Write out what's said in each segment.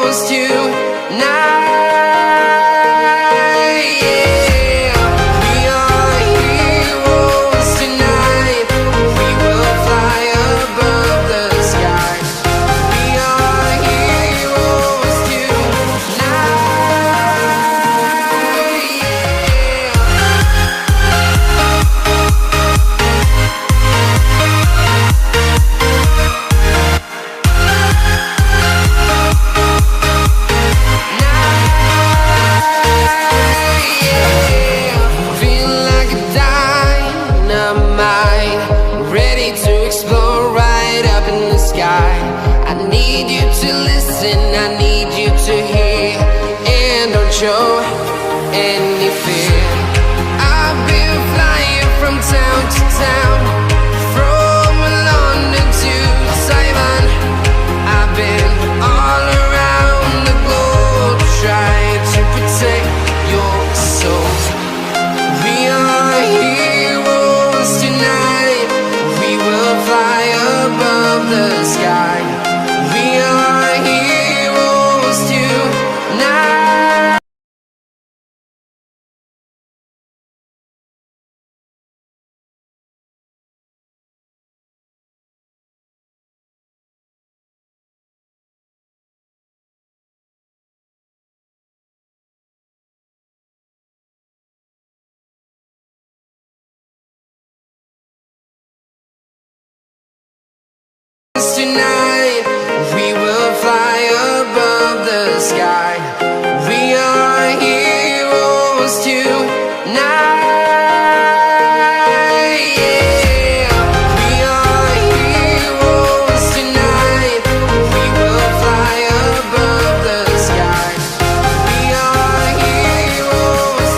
heroes tonight. Show any fear. I've been flying from town to town, from London to Taiwan. I've been all around the globe trying to protect your soul. We are heroes tonight. We will fly above the sky. We are heroes tonight. Tonight, we will fly above the sky. We are heroes tonight. Yeah, we are heroes tonight. We will fly above the sky. We are heroes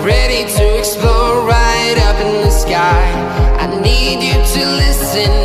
ready to explore right up in the sky. I need you to listen.